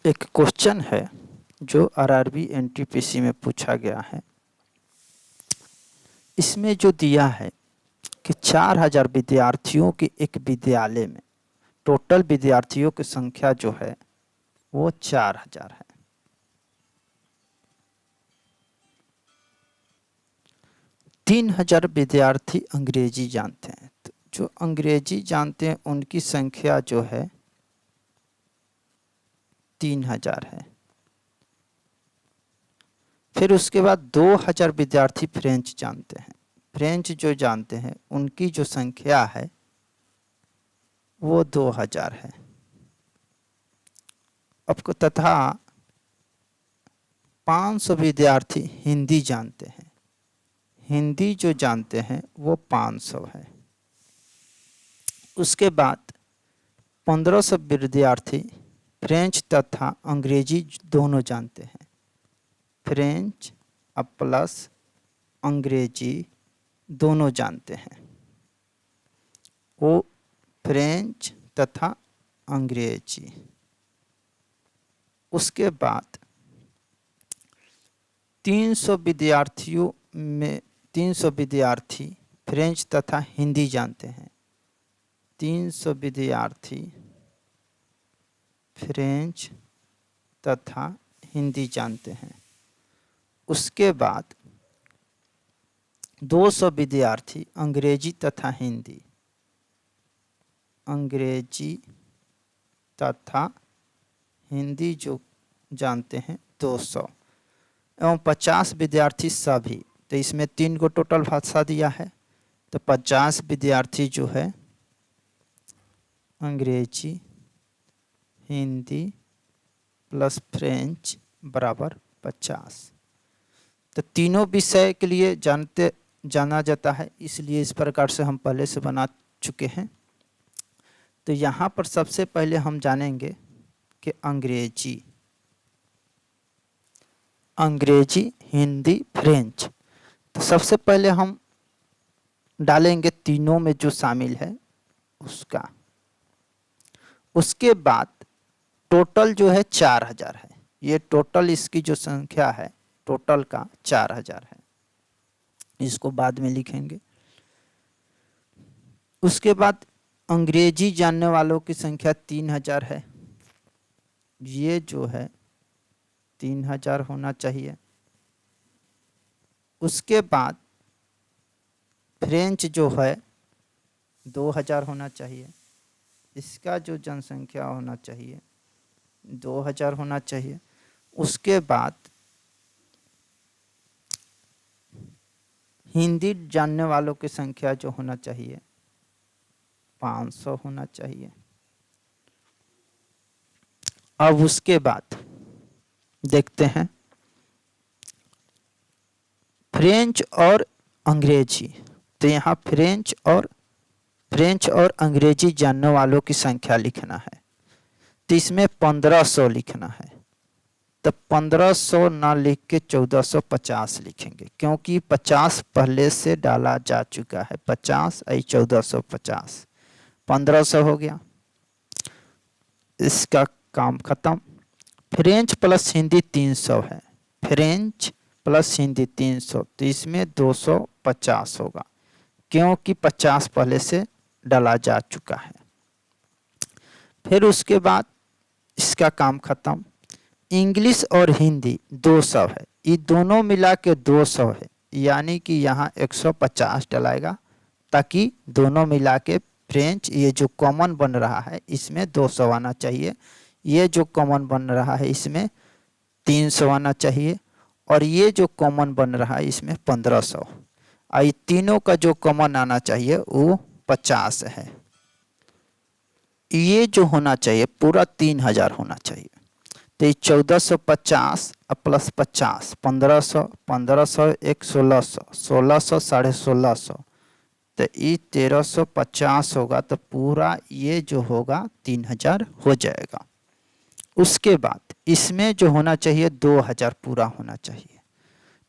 एक क्वेश्चन है जो आरआरबी एनटीपीसी में पूछा गया है। इसमें जो दिया है कि 4000 विद्यार्थियों के एक विद्यालय में टोटल विद्यार्थियों की संख्या जो है वो 4000 है। तीन 3000 विद्यार्थी अंग्रेजी जानते हैं, तो जो अंग्रेजी जानते हैं उनकी संख्या जो है 3000 है। फिर उसके बाद 2000 विद्यार्थी फ्रेंच जानते हैं। फ्रेंच जो जानते हैं उनकी जो संख्या है वो 2000 है। आपको तथा 500 विद्यार्थी हिंदी जानते हैं। हिंदी जो जानते हैं वो 500 है। उसके बाद 1500 विद्यार्थी फ्रेंच तथा अंग्रेजी दोनों जानते हैं। फ्रेंच प्लस अंग्रेजी दोनों जानते हैं, वो फ्रेंच तथा अंग्रेजी। उसके बाद 300 विद्यार्थियों में 300 विद्यार्थी फ्रेंच तथा हिंदी जानते हैं। 300 विद्यार्थी फ्रेंच तथा हिंदी जानते हैं। उसके बाद 200 विद्यार्थी अंग्रेजी तथा हिंदी, अंग्रेजी तथा हिंदी जो जानते हैं 200 एवं 50 विद्यार्थी सभी। तो इसमें 3 को टोटल भाषा दिया है, तो 50 विद्यार्थी जो है अंग्रेजी हिंदी प्लस फ्रेंच बराबर 50। तो तीनों विषय के लिए जाना जाता है, इसलिए इस प्रकार से हम पहले से बना चुके हैं। तो यहाँ पर सबसे पहले हम जानेंगे कि अंग्रेजी हिंदी फ्रेंच। तो सबसे पहले हम डालेंगे तीनों में जो शामिल है उसका। उसके बाद टोटल जो है 4000 है। ये टोटल इसकी जो संख्या है टोटल का 4000 है। इसको बाद में लिखेंगे। उसके बाद अंग्रेजी जानने वालों की संख्या 3000 है। ये जो है 3000 होना चाहिए। उसके बाद फ्रेंच जो है 2000 होना चाहिए। इसका जो जनसंख्या होना चाहिए 2000 होना चाहिए। उसके बाद हिंदी जानने वालों की संख्या जो होना चाहिए 500 होना चाहिए। अब उसके बाद देखते हैं फ्रेंच और अंग्रेजी। तो यहाँ फ्रेंच और अंग्रेजी जानने वालों की संख्या लिखना है। तो इसमें 1500 लिखना है। तो 1500 ना लिख के 1450 लिखेंगे, क्योंकि 50 पहले से डाला जा चुका है। 50 आई 1450, 1500 हो गया। इसका काम खत्म। फ्रेंच प्लस हिंदी 300 है। फ्रेंच प्लस हिंदी 300, तो इसमें 250 होगा, क्योंकि 50 पहले से डाला जा चुका है। फिर उसके बाद इसका काम खत्म। इंग्लिश और हिंदी 200 है। ये दोनों मिला के 200 है, यानी कि यहाँ 150 डलाएगा, ताकि दोनों मिला के फ्रेंच ये जो कॉमन बन रहा है इसमें 200 आना चाहिए। ये जो कॉमन बन रहा है इसमें 300 आना चाहिए, और ये जो कॉमन बन रहा है इसमें 1500। ये तीनों का जो कॉमन आना चाहिए वो 50 है। ये जो होना चाहिए पूरा 3000 होना चाहिए। तो 1450 प्लस 50 1500, 1500 एक 1600, 1600 1650, तो ये 1350 होगा। तो पूरा ये जो होगा 3000 हो जाएगा। उसके बाद इसमें जो होना चाहिए 2000 पूरा होना चाहिए।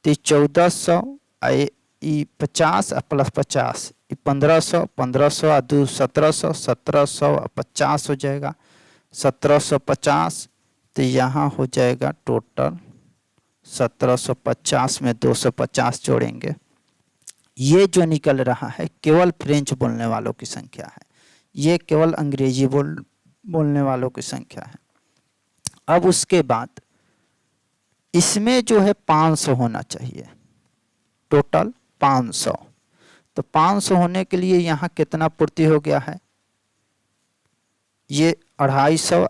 तो 1400 50 प्लस 50 1500, 1500 2 1700, 1750 हो जाएगा। 1750 तो यहाँ हो जाएगा टोटल 1750 में 250 जोड़ेंगे। ये जो निकल रहा है केवल फ्रेंच बोलने वालों की संख्या है, ये केवल अंग्रेजी बोलने वालों की संख्या है। अब उसके बाद इसमें जो है 500 होना चाहिए, टोटल 500। तो 500 होने के लिए यहाँ कितना पूर्ति हो गया है, ये 250,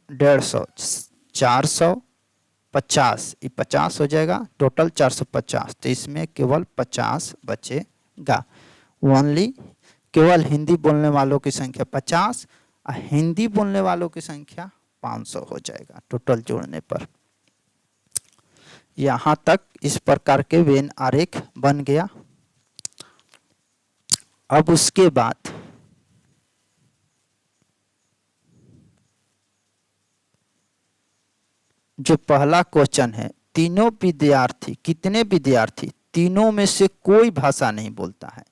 150, 450, ये 50 हो जाएगा, टोटल 450। तो इसमें केवल 50 बचेगा। ओनली केवल हिंदी बोलने वालों की संख्या 50 और हिंदी बोलने वालों की संख्या 500 हो जाएगा टोटल जोड़ने पर। यहाँ तक इस प्रकार के वेन आरेख बन गया। अब उसके बाद जो पहला क्वेश्चन है, तीनों विद्यार्थी, कितने विद्यार्थी, तीनों में से कोई भाषा नहीं बोलता है,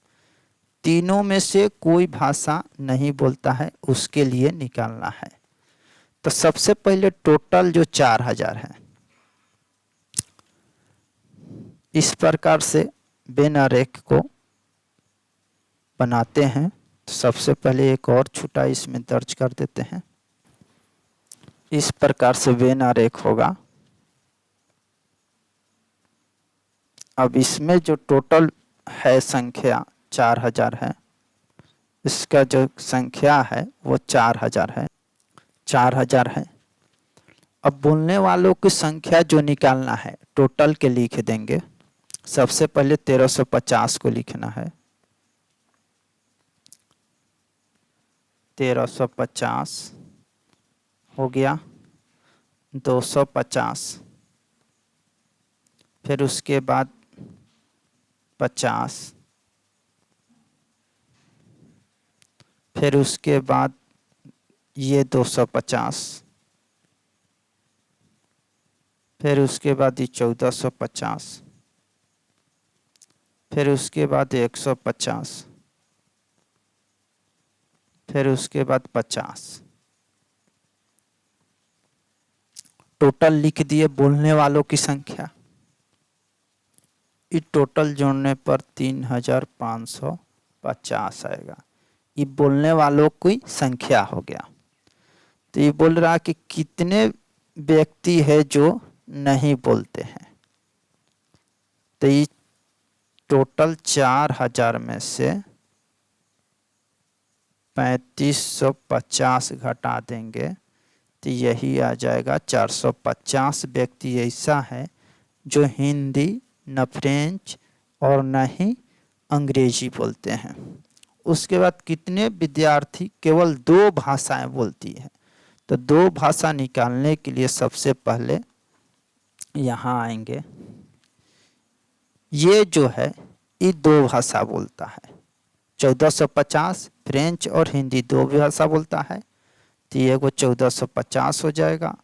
तीनों में से कोई भाषा नहीं बोलता है, उसके लिए निकालना है। तो सबसे पहले टोटल जो 4000 है, इस प्रकार से वेन आरेख को बनाते हैं। तो सबसे पहले एक और छुटा इसमें दर्ज कर देते हैं। इस प्रकार से वेन आरेख होगा। अब इसमें जो टोटल है संख्या 4000 है, इसका जो संख्या है वो 4000 है, 4000 है। अब बोलने वालों की संख्या जो निकालना है टोटल के लिख देंगे। सबसे पहले 1350 को लिखना है, 1350 हो गया, 250, फिर उसके बाद 50, फिर उसके बाद ये 250, फिर उसके बाद ये 1450, फिर उसके बाद 150, फिर उसके बाद 50। टोटल लिख दिए बोलने वालों की संख्या। ये टोटल जोड़ने पर 3550 आएगा। ये बोलने वालों की संख्या हो गया। तो ये बोल रहा कि कितने व्यक्ति है जो नहीं बोलते हैं। तो ये टोटल 4000 में से 3550 घटा देंगे तो यही आ जाएगा 450 व्यक्ति ऐसा है जो हिंदी न फ्रेंच और न ही अंग्रेजी बोलते हैं। उसके बाद कितने विद्यार्थी केवल 2 भाषाएं बोलती हैं। तो 2 भाषा निकालने के लिए सबसे पहले यहाँ आएंगे। ये जो है ये 2 भाषा बोलता है, 1450 फ्रेंच और हिंदी 2 भाषा बोलता है, तो ये को 1450 हो जाएगा।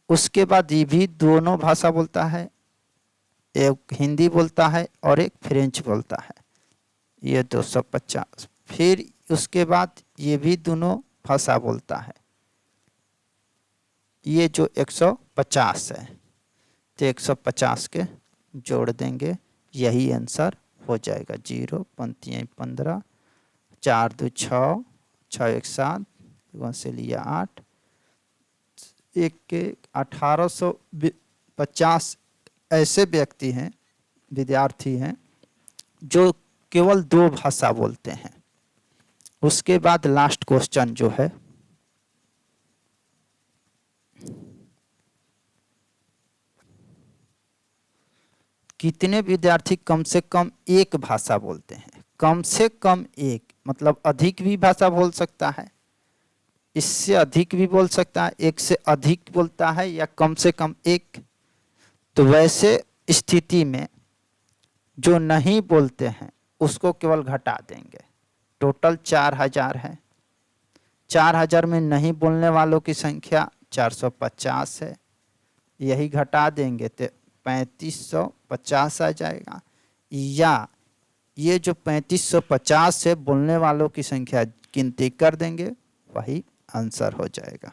उसके बाद ये भी दोनों भाषा बोलता है, एक हिंदी बोलता है और एक फ्रेंच बोलता है, ये 250। फिर उसके बाद ये भी दोनों भाषा बोलता है, ये जो 150 है, तो 150 के जोड़ देंगे, यही आंसर हो जाएगा। 0 पंक्तियाँ 15, 4 2 6, 6 1 7, वहाँ से लिया 8, 1 के 1850 ऐसे व्यक्ति हैं, विद्यार्थी हैं जो केवल 2 भाषा बोलते हैं। उसके बाद लास्ट क्वेश्चन जो है, कितने विद्यार्थी कम से कम एक भाषा बोलते हैं। कम से कम एक मतलब अधिक भी भाषा बोल सकता है, इससे अधिक भी बोल सकता है, एक से अधिक बोलता है या कम से कम एक। तो वैसे स्थिति में जो नहीं बोलते हैं उसको केवल घटा देंगे। टोटल 4000 है, 4000 में नहीं बोलने वालों की संख्या 450 है, यही घटा देंगे तो 3550 आ जाएगा। या ये जो 3550 से बोलने वालों की संख्या गिनती कर देंगे, वही आंसर हो जाएगा।